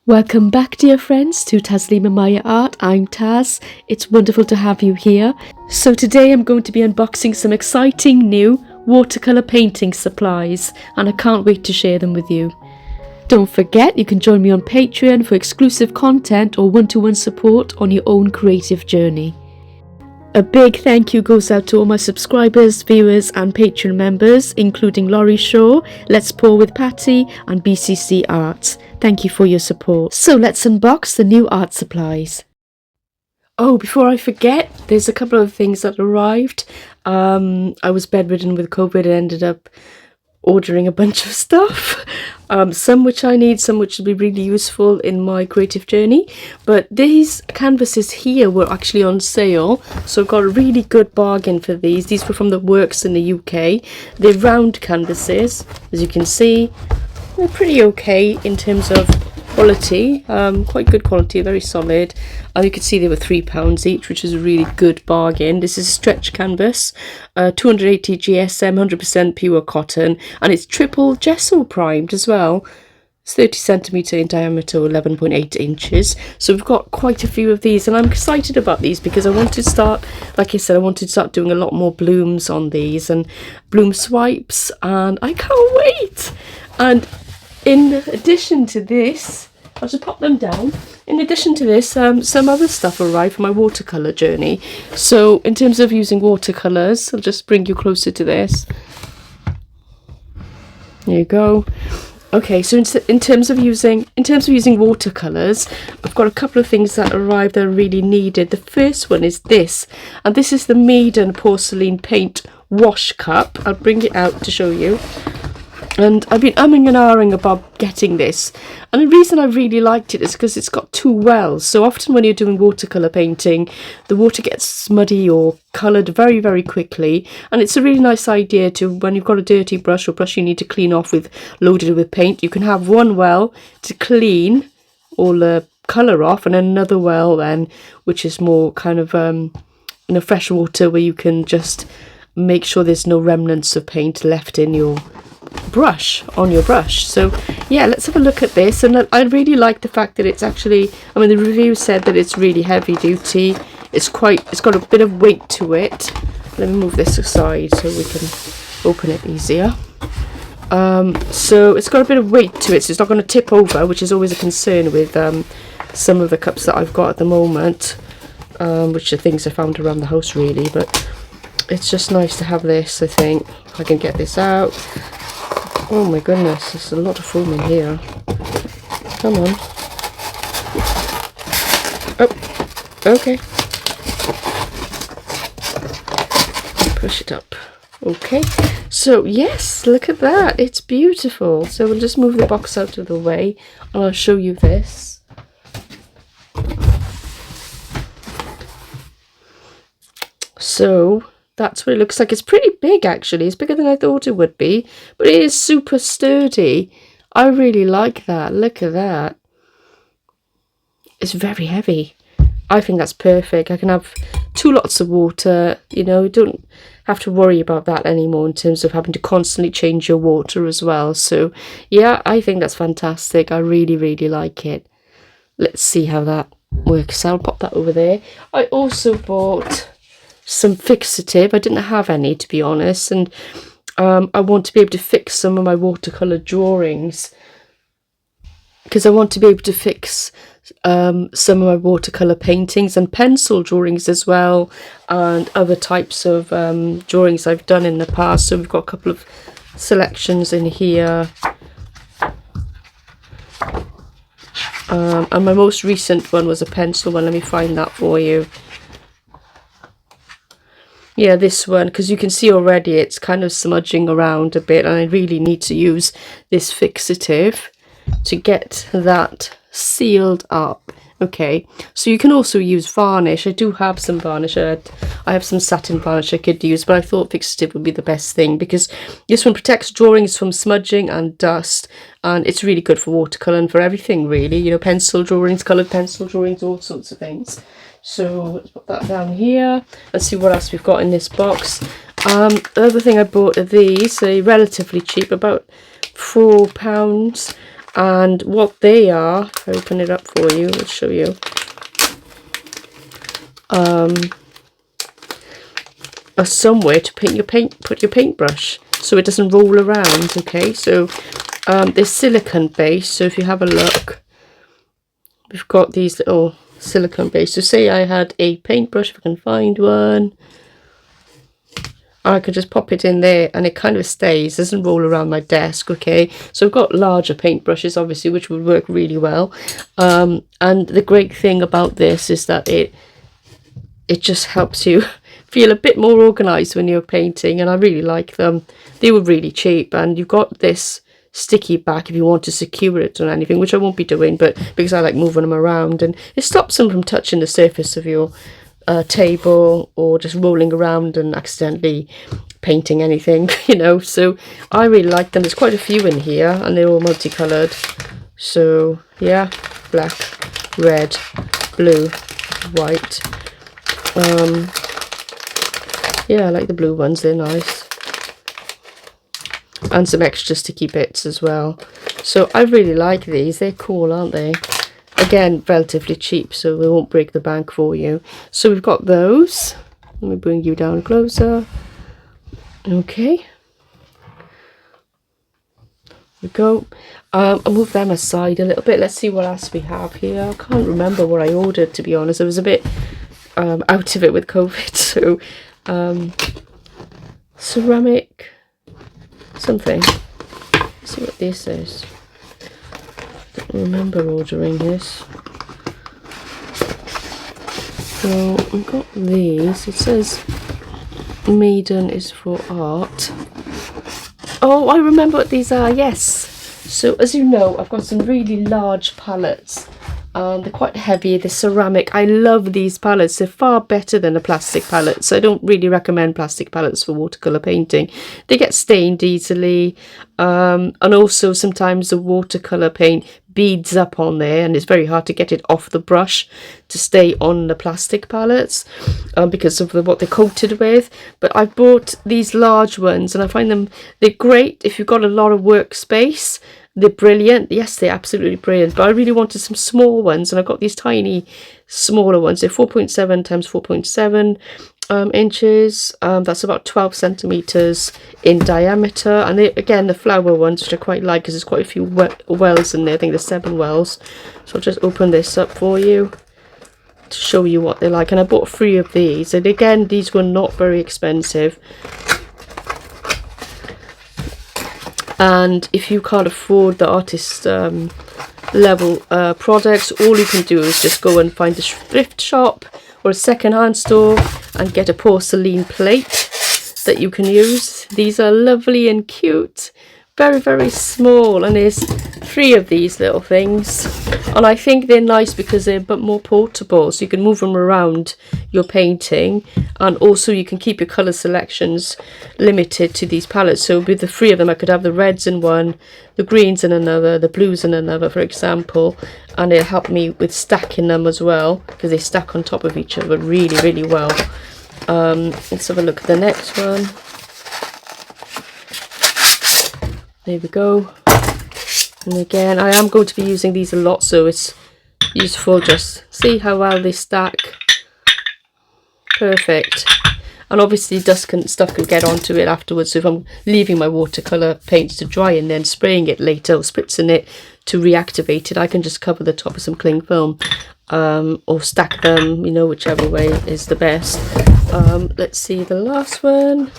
Welcome back, dear friends, to Taslima Maya Art. I'm Taz. It's wonderful to have you here. So today I'm going to be unboxing some exciting new watercolour painting supplies, and I can't wait to share them with you. Don't forget, you can join me on Patreon for exclusive content or one-to-one support on your own creative journey. A big thank you goes out to all my subscribers, viewers and Patreon members, including Laurie Shaw, Let's Pour with Patty and BCC Arts. Thank you for your support. So let's unbox the new art supplies. Oh, before I forget, there's a couple of things that arrived. I was bedridden with COVID and ended up ordering a bunch of stuff. Some which I need, some which will be really useful in my creative journey. But these canvases here were actually on sale, so I got a really good bargain for these. These were from the Works in the UK. They're round canvases, as you can see. They're pretty okay in terms of quality, quite good quality, very solid. You can see they were £3 each, which is a really good bargain. This is a stretch canvas, 280 GSM, 100% pure cotton, and it's triple gesso primed as well. It's 30 centimetre in diameter, 11.8 inches. So we've got quite a few of these, and I'm excited about these because I want to start, like I said, I want to start doing a lot more blooms on these and bloom swipes, and I can't wait. And in addition to this, I'll just pop them down. In addition to this, some other stuff arrived for my watercolour journey. So in terms of using watercolours, I'll just bring you closer to this. There you go. Okay, so in terms of using watercolours, I've got a couple of things that arrived that are really needed. The first one is this, and this is the Meeden porcelain paint wash cup. I'll bring it out to show you. And I've been umming and ahhing about getting this, and the reason I really liked it is because it's got two wells. So often when you're doing watercolour painting, the water gets muddy or coloured very, very quickly, and it's a really nice idea to, when you've got a dirty brush or brush you need to clean off with, loaded with paint, you can have one well to clean all the colour off, and another well then which is more kind of fresh water, where you can just make sure there's no remnants of paint left in your brush, on your brush. So yeah, let's have a look at this. And I really like the fact that it's actually, I mean, the review said that it's really heavy duty. It's got a bit of weight to it. Let me move this aside so we can open it easier. So it's got a bit of weight to it, so it's not going to tip over, which is always a concern with some of the cups that I've got at the moment, which are things I found around the house really. But it's just nice to have this. I think if I can get this out. Oh my goodness, there's a lot of foam in here. Come on. Oh, okay. Push it up. Okay, so yes, look at that. It's beautiful. So we'll just move the box out of the way, and I'll show you this. So that's what it looks like. It's pretty big actually. It's bigger than I thought it would be, but it is super sturdy. I really like that. Look at that. It's very heavy. I think that's perfect. I can have 2 lots of water, you know, don't have to worry about that anymore in terms of having to constantly change your water as well. So yeah, I think that's fantastic. I really, really like it. Let's see how that works. I'll pop that over there. I also bought some fixative. I didn't have any, to be honest, and I want to be able to fix some of my watercolour drawings, because I want to be able to fix some of my watercolour paintings and pencil drawings as well, and other types of drawings I've done in the past. So we've got a couple of selections in here, and my most recent one was a pencil one. Let me find that for you. Yeah, this one, because you can see already it's kind of smudging around a bit, and I really need to use this fixative to get that sealed up. Okay, so you can also use varnish. I do have some varnish. I have some satin varnish I could use, but I thought fixative would be the best thing, because this one protects drawings from smudging and dust, and it's really good for watercolour and for everything really, you know, pencil drawings, coloured pencil drawings, all sorts of things. So let's put that down here. Let's see what else we've got in this box. The other thing I bought are these. They're relatively cheap, about £4. And what they are, if I open it up for you, I'll show you. Are somewhere to put your paintbrush so it doesn't roll around. Okay, so they're silicone based, so if you have a look, we've got these little silicone based. So say I had a paintbrush, if I can find one, I could just pop it in there and it kind of stays, doesn't roll around my desk. Okay, so I've got larger paintbrushes obviously, which would work really well. And the great thing about this is that it just helps you feel a bit more organized when you're painting, and I really like them. They were really cheap, and you've got this sticky back if you want to secure it on anything, which I won't be doing, but because I like moving them around, and it stops them from touching the surface of your table or just rolling around and accidentally painting anything, you know. So I really like them. There's quite a few in here, and they're all multicolored. So yeah, black, red, blue, white. Yeah, I like the blue ones, they're nice. And some extra sticky bits as well. So I really like these, they're cool, aren't they? Again, relatively cheap, so they won't break the bank for you. So we've got those. Let me bring you down closer. Okay. There we go. I'll move them aside a little bit. Let's see what else we have here. I can't remember what I ordered, to be honest. I was a bit out of it with COVID, so ceramic something. Let's see what this is. I don't remember ordering this. So I've got these. It says Meeden is for art. Oh, I remember what these are, yes. So as you know, I've got some really large palettes. They're quite heavy, they're ceramic. I love these palettes. They're far better than a plastic palette. So I don't really recommend plastic palettes for watercolour painting. They get stained easily. And also sometimes the watercolour paint beads up on there, and it's very hard to get it off the brush to stay on the plastic palettes because of what they're coated with. But I bought these large ones, and I find they're great if you've got a lot of workspace. They're brilliant. Yes, they're absolutely brilliant. But I really wanted some small ones, and I've got these tiny, smaller ones. They're 4.7 times 4.7 inches. That's about 12 centimeters in diameter. And they, again, the flower ones, which I quite like, because there's quite a few wells in there. I think there's 7 wells. So I'll just open this up for you to show you what they're like. And I bought 3 of these. And again, these were not very expensive. And if you can't afford the artist level products, all you can do is just go and find a thrift shop or a second-hand store and get a porcelain plate that you can use. These are lovely and cute, very, very small, and there's 3 of these little things, and I think they're nice because they're a bit more portable, so you can move them around your painting, and also you can keep your colour selections limited to these palettes. So with the 3 of them, I could have the reds in one, the greens in another, the blues in another, for example, and it'll help me with stacking them as well, because they stack on top of each other really, really well. Let's have a look at the next one. There we go. And again, I am going to be using these a lot, so it's useful. Just see how well they stack. Perfect. And obviously stuff can get onto it afterwards. So if I'm leaving my watercolour paints to dry and then spraying it later or spritzing it to reactivate it, I can just cover the top with some cling film or stack them, you know, whichever way is the best. Let's see the last one.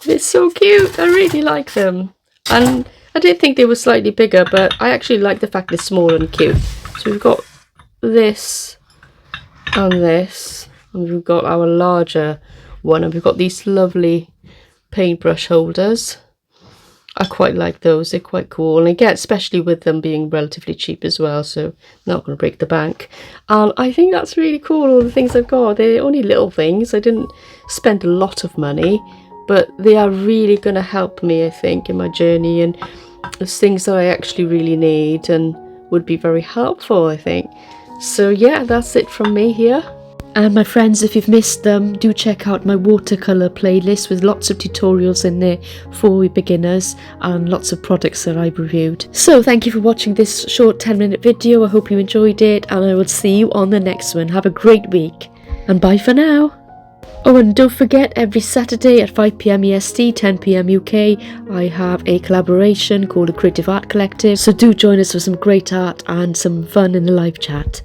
It's so cute. I really like them, and I did think they were slightly bigger, but I actually like the fact they're small and cute. So we've got this and this, and we've got our larger one, and we've got these lovely paintbrush holders. I quite like those. They're quite cool, and again, especially with them being relatively cheap as well, so not going to break the bank. And I think that's really cool, all the things I've got. They're only little things. I didn't spend a lot of money, but they are really going to help me, I think, in my journey, and it's things that I actually really need and would be very helpful, I think. So yeah, that's it from me here. And my friends, if you've missed them, do check out my watercolour playlist with lots of tutorials in there for beginners and lots of products that I've reviewed. So thank you for watching this short 10-minute video. I hope you enjoyed it, and I will see you on the next one. Have a great week, and bye for now. Oh, and don't forget, every Saturday at 5 PM EST, 10 PM UK, I have a collaboration called the Creative Art Collective. So do join us for some great art and some fun in the live chat.